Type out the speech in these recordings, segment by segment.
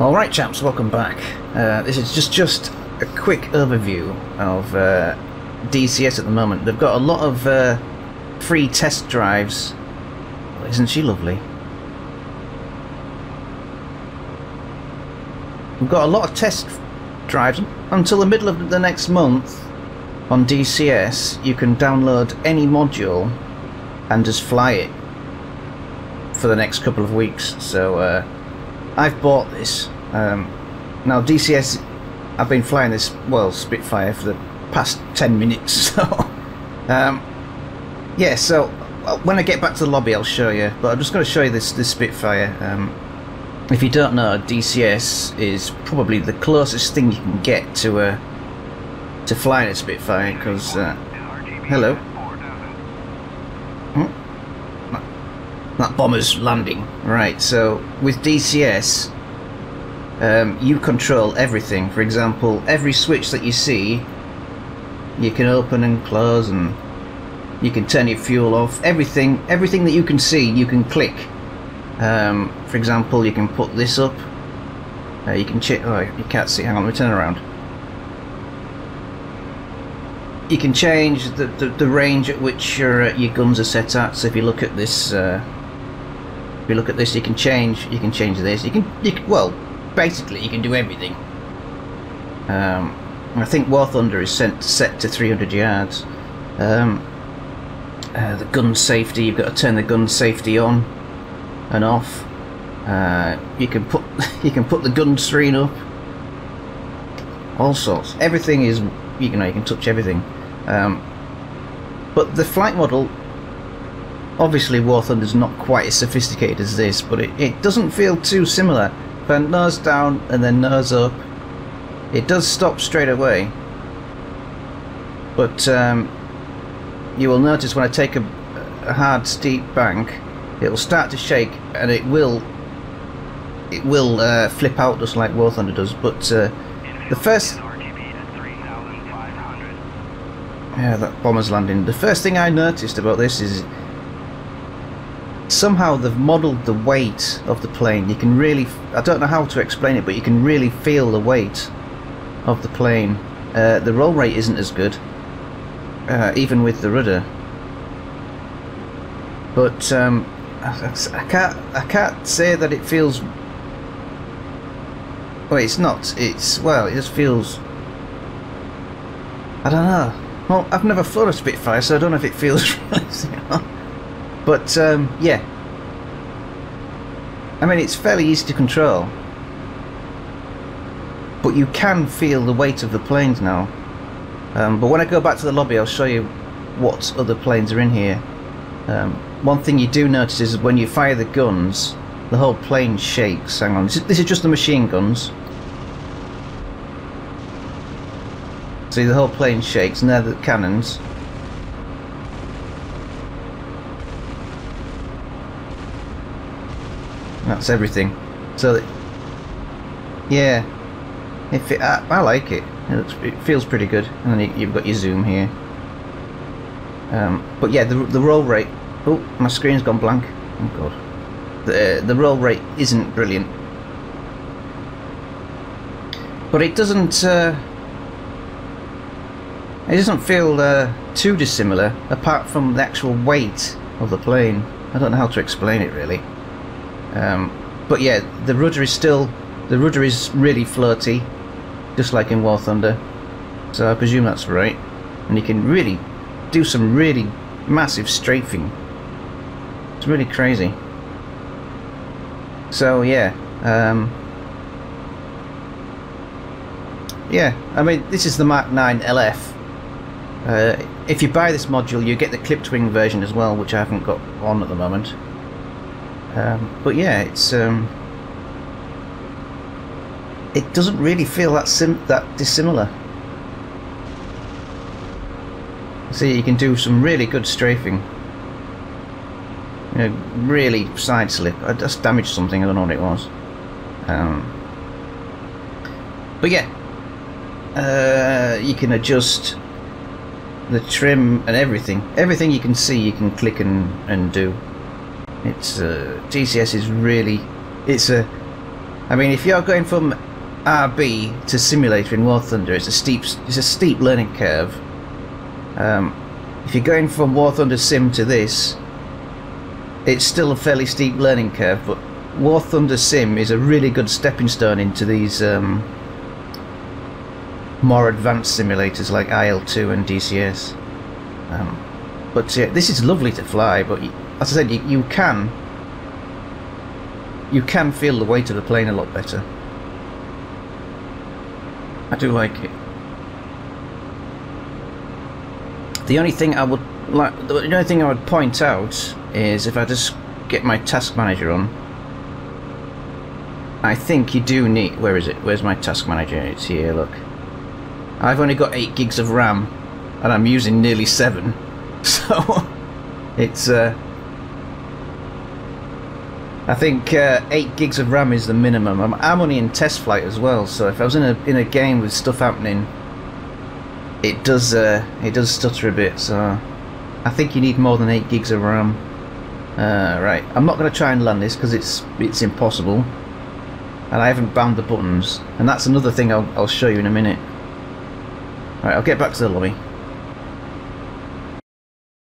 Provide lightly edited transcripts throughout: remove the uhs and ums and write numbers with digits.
Alright chaps, welcome back. This is just a quick overview of DCS at the moment. They've got a lot of free test drives. Oh, isn't she lovely? We've got a lot of test drives until the middle of the next month. On DCS you can download any module and just fly it for the next couple of weeks. So I've bought this. Now DCS, I've been flying this, well, Spitfire for the past 10 minutes, so yeah, so when I get back to the lobby I'll show you, but I'm just going to show you this Spitfire. If you don't know, DCS is probably the closest thing you can get to flying a Spitfire, because hello, that bomber's landing. Right, so with DCS you control everything. For example, every switch that you see you can open and close, and you can turn your fuel off. Everything that you can see you can click. For example, you can put this up, you can oh, you can't see, hang on, let me turn around. You can change the range at which your guns are set at. So if you look at this, you can change this. You can well, basically you can do everything. I think warthunder is set to 300 yards. The gun safety, you've got to turn the gun safety on and off. You can put the gun screen up. All sorts. Everything is, you can touch everything. But the flight model, obviously warthunder's not quite as sophisticated as this, but it doesn't feel too similar. But nose down and then nose up, it does stop straight away. But you will notice when I take a hard steep bank, it will start to shake, and it will flip out just like warthunder does. But the first, yeah, that bomber's landing. The first thing I noticed about this is somehow they've modelled the weight of the plane. You can really, I don't know how to explain it, but you can really feel the weight of the plane. The roll rate isn't as good, even with the rudder. But I can't say that it feels. Well, it's not. It's, well, it just feels. I don't know. Well, I've never flown a Spitfire, so I don't know if it feels really. But yeah, I mean, it's fairly easy to control, but you can feel the weight of the planes now. But when I go back to the lobby I'll show you what other planes are in here. One thing you do notice is when you fire the guns, the whole plane shakes. Hang on, this is just the machine guns. See, the whole plane shakes, and they're the cannons. That's everything. So, yeah, I like it. It feels pretty good. And then you've got your zoom here. But yeah, the roll rate. Oh, my screen's gone blank. Oh god. The roll rate isn't brilliant, but it doesn't feel too dissimilar, apart from the actual weight of the plane. I don't know how to explain it really. But yeah, the rudder is really floaty, just like in warthunder. So I presume that's right. And you can really do some really massive strafing. It's really crazy. So yeah, yeah. I mean, this is the Mark 9 LF. If you buy this module, you get the clipped wing version as well, which I haven't got on at the moment. But yeah, it's it doesn't really feel that dissimilar. See, you can do some really good strafing. You know, really side slip. I just damaged something, I don't know what it was. But yeah, you can adjust the trim and everything. Everything you can see, you can click and do. It's DCS is really, it's a, I mean, if you're going from RB to simulator in warthunder, it's a steep learning curve. If you're going from warthunder sim to this, it's still a fairly steep learning curve, but warthunder sim is a really good stepping stone into these more advanced simulators like IL2 and DCS. But yeah, this is lovely to fly, but as I said, you can feel the weight of the plane a lot better. I do like it. The only thing I would point out is if I just get my task manager on, I think you do need, where is it? Where's my task manager? It's here, look. I've only got 8 gigs of RAM and I'm using nearly 7. So it's I think 8 gigs of RAM is the minimum. I'm only in test flight as well, so if I was in a game with stuff happening, it does stutter a bit. So I think you need more than 8 gigs of RAM. Right, I'm not going to try and land this because it's impossible, and I haven't bound the buttons, and that's another thing I'll show you in a minute. Right, I'll get back to the lobby.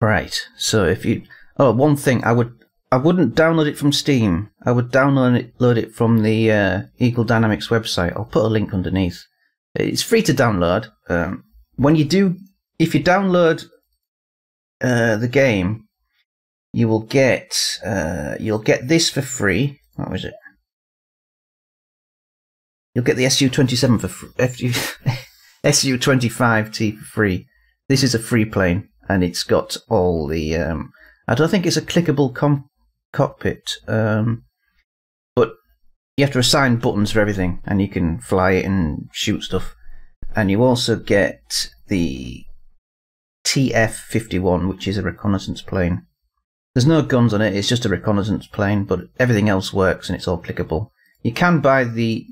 Right, so if you... Oh, one thing, I wouldn't download it from Steam. I would download it from the Eagle Dynamics website. I'll put a link underneath. It's free to download. If you download the game, you'll get this for free. What was it? You'll get the SU-27 for free. SU-25T for free. This is a free plane, and it's got all the. I don't think it's a clickable cockpit, but you have to assign buttons for everything, and you can fly it and shoot stuff. And you also get the TF-51, which is a reconnaissance plane. There's no guns on it; it's just a reconnaissance plane, but everything else works, and it's all clickable. You can buy the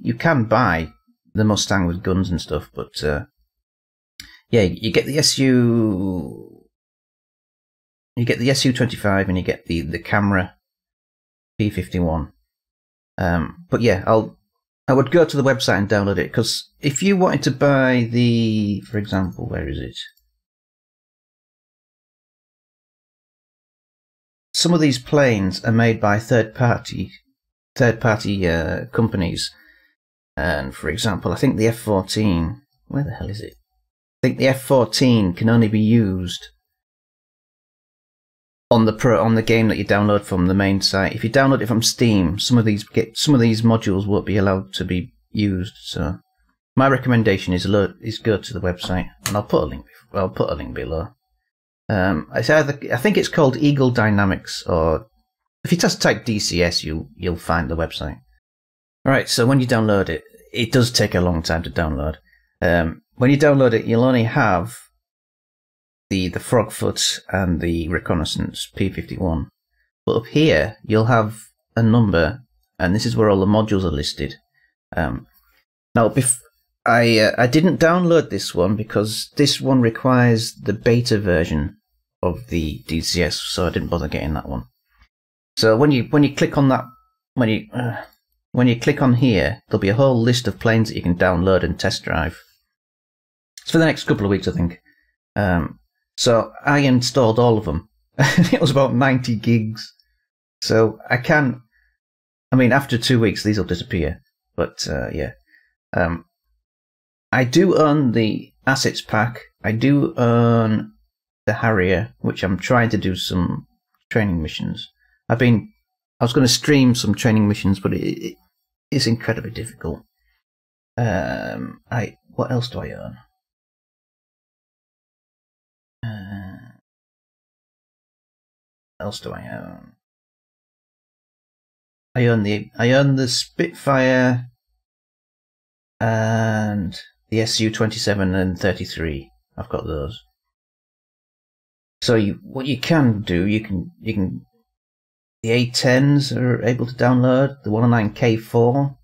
Mustang with guns and stuff, but yeah, you get the SU-25 and you get the camera P-51. But yeah, I would go to the website and download it, because if you wanted to buy the, for example, where is it? Some of these planes are made by third-party companies. And for example, I think the F-14, where the hell is it? I think the F-14 can only be used on the game that you download from the main site. If you download it from Steam, some of these modules won't be allowed to be used. So my recommendation is go to the website, and I'll put a link. I'll put a link below. I think it's called Eagle Dynamics, or if you just type DCS, you'll find the website. Alright, so when you download it, it does take a long time to download. When you download it, you'll only have the Frogfoot and the Reconnaissance P-51. But up here, you'll have a number, and this is where all the modules are listed. Now, I didn't download this one because this one requires the beta version of the DCS, so I didn't bother getting that one. So when you click on that, when you click on here, there'll be a whole list of planes that you can download and test drive. It's for the next couple of weeks, I think. So I installed all of them. It was about 90 gigs. So I mean, after 2 weeks, these will disappear. But yeah. I do own the Assets pack. I do own the Harrier, which I'm trying to do some training missions. I was going to stream some training missions, but it is incredibly difficult. What else do I own? What else do I own? I own the Spitfire and the SU-27 and 33. I've got those. So what you can do, you can the A10s are able to download, the 109K4,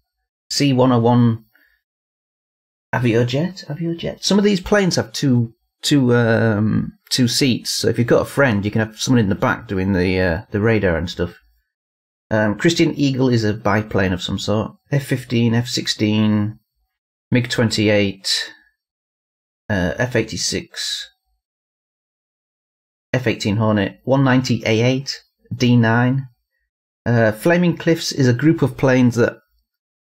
C101 Aviojet. Some of these planes have two seats, so if you've got a friend, you can have someone in the back doing the radar and stuff. Christian Eagle is a biplane of some sort. F-15, F-16, MiG-28, F-86, F-18 Hornet, 190 A8, D9. Flaming Cliffs is a group of planes that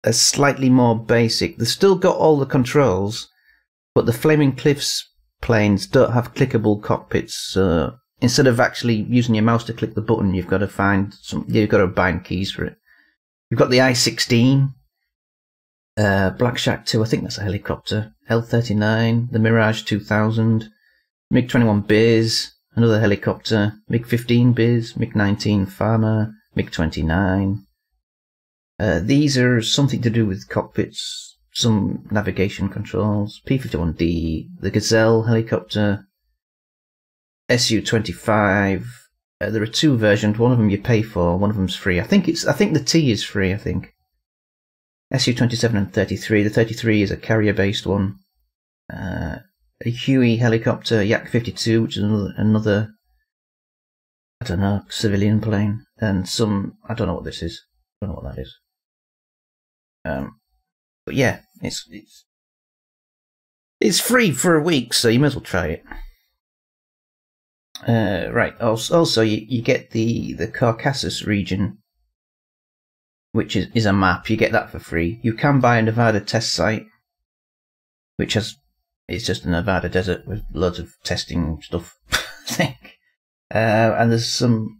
are slightly more basic. They've still got all the controls, but the Flaming Cliffs planes don't have clickable cockpits. So instead of actually using your mouse to click the button, you've got to bind keys for it. You've got the I-16, Black Shack 2, I think that's a helicopter, L-39, the Mirage 2000, MiG-21 Biz, another helicopter, MiG-15 Biz, MiG-19 Farmer, MiG-29. These are something to do with cockpits, some navigation controls, P-51D, the Gazelle helicopter, Su-25. There are two versions. One of them you pay for, one of them's free. I think the T is free. I think Su-27 and 33. The 33 is a carrier-based one. A Huey helicopter, Yak-52, which is another I don't know, civilian plane, and some I don't know what this is. I don't know what that is. But yeah, it's free for a week, so you may as well try it. Right. Also, you get the Caucasus region, which is a map. You get that for free. You can buy a Nevada test site, which it's just a Nevada desert with loads of testing stuff. I think. And there's some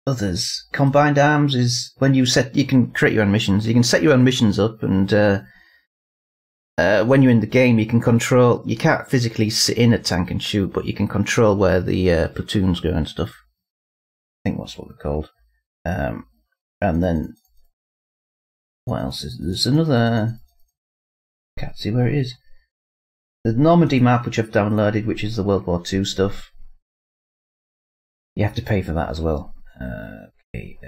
others. Combined Arms is when you can create your own missions. You can set your own missions up, and when you're in the game, you can control. You can't physically sit in a tank and shoot, but you can control where the platoons go and stuff. I think that's what they're called. And then what else is there's another? Can't see where it is. The Normandy map, which I've downloaded, which is the World War II stuff. You have to pay for that as well. Okay.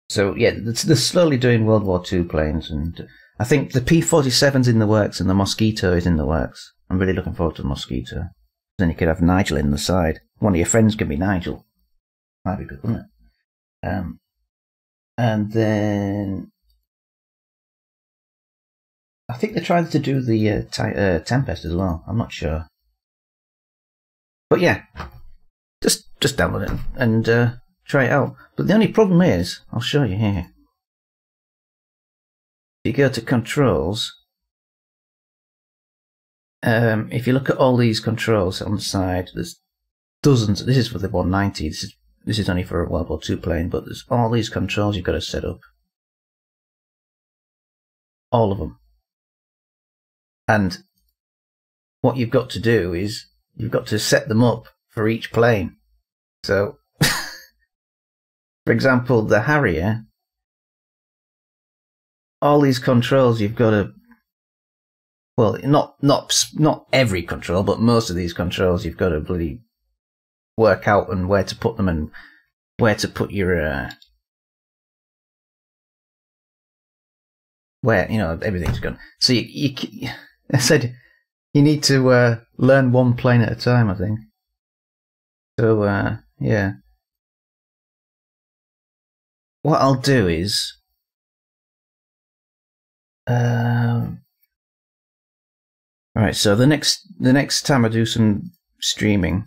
So yeah, they're slowly doing World War II planes, and I think the P-47's in the works and the Mosquito is in the works. I'm really looking forward to the Mosquito. Then you could have Nigel in the side. One of your friends could be Nigel. That'd be good, wouldn't it? And then I think they're trying to do the Tempest as well. I'm not sure. But yeah, just download it and try it out. But the only problem is, I'll show you here. If you go to controls, if you look at all these controls on the side, there's dozens. This is for the 190. This is only for a World War II plane, but there's all these controls you've got to set up. All of them. And what you've got to do is you've got to set them up for each plane. So, for example, the Harrier, all these controls you've got to, well, not every control, but most of these controls you've got to bloody work out and where to put them and where to put your where everything's gone. So I said you need to learn one plane at a time, I think. So yeah, what I'll do is right. So the next time I do some streaming,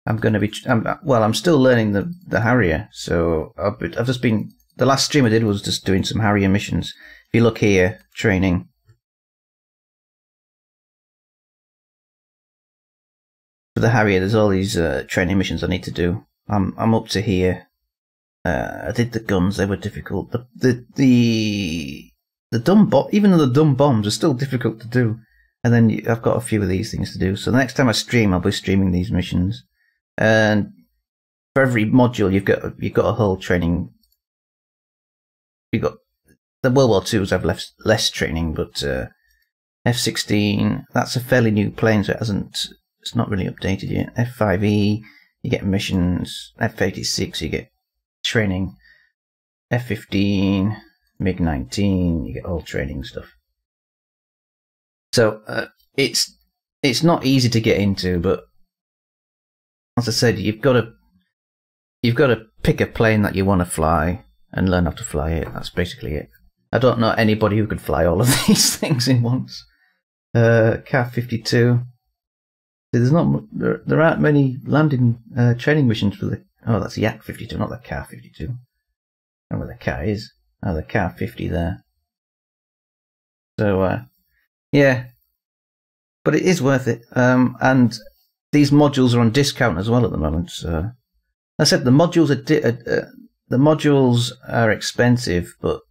I'm going to be I'm still learning the Harrier. So I've just been, the last stream I did was just doing some Harrier missions. If you look here, training. For the Harrier, there's all these training missions I need to do. I'm up to here. I did the guns; they were difficult. The dumb even though the dumb bombs are still difficult to do. And then I've got a few of these things to do. So the next time I stream, I'll be streaming these missions. And for every module, you've got a whole training. You've got the World War II's have less training, but F-16, that's a fairly new plane, so it's not really updated yet. F-5E, you get missions. F-86, you get training. F-15, MiG-19, you get all training stuff. So it's not easy to get into, but as I said, you've got to you've got to pick a plane that you want to fly and learn how to fly it. That's basically it. I don't know anybody who could fly all of these things in once. Car 52. There aren't many landing training missions for the. Oh, that's the Yak 52, not the Car 52. I don't know where the car is. Oh, the Car 50 there. So, yeah. But it is worth it. And these modules are on discount as well at the moment. So, I said the modules are expensive, but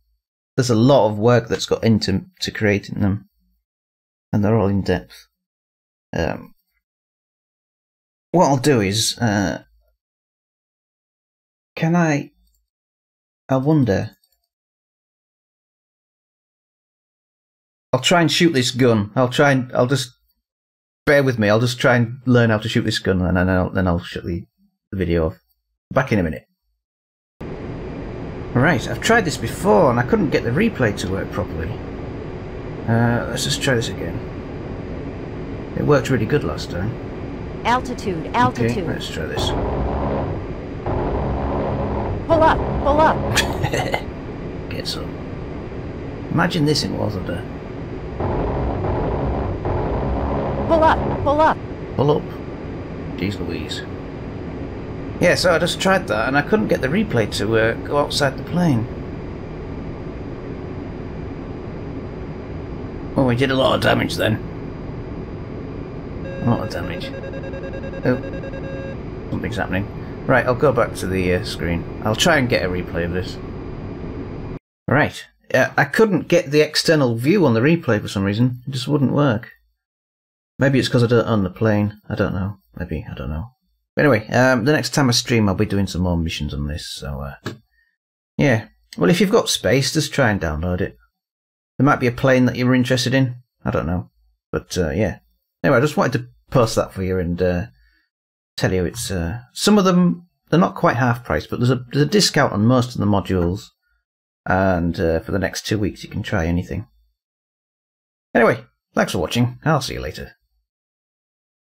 there's a lot of work that's got into creating them, and they're all in depth. What I'll do is, I wonder. I'll try and shoot this gun. I'll just bear with me. I'll just try and learn how to shoot this gun, and then I'll shut the video off. Back in a minute. Right, I've tried this before and I couldn't get the replay to work properly. Let's just try this again. It worked really good last time. Altitude. Okay, let's try this. Pull up. Get some. Imagine this in warthunder. Pull up. Pull up. Jeez Louise. Yeah, so I just tried that and I couldn't get the replay to go outside the plane. Oh, we did a lot of damage then. A lot of damage. Oh, something's happening. Right, I'll go back to the screen. I'll try and get a replay of this. Right, I couldn't get the external view on the replay for some reason. It just wouldn't work. Maybe it's because I don't own the plane. I don't know. Maybe, I don't know. But anyway, the next time I stream I'll be doing some more missions on this, so yeah. Well, if you've got space, just try and download it. There might be a plane that you're interested in. I don't know. But yeah. Anyway, I just wanted to post that for you and tell you it's some of them, they're not quite half price, but there's a discount on most of the modules, and for the next 2 weeks you can try anything. Anyway, thanks for watching. I'll see you later.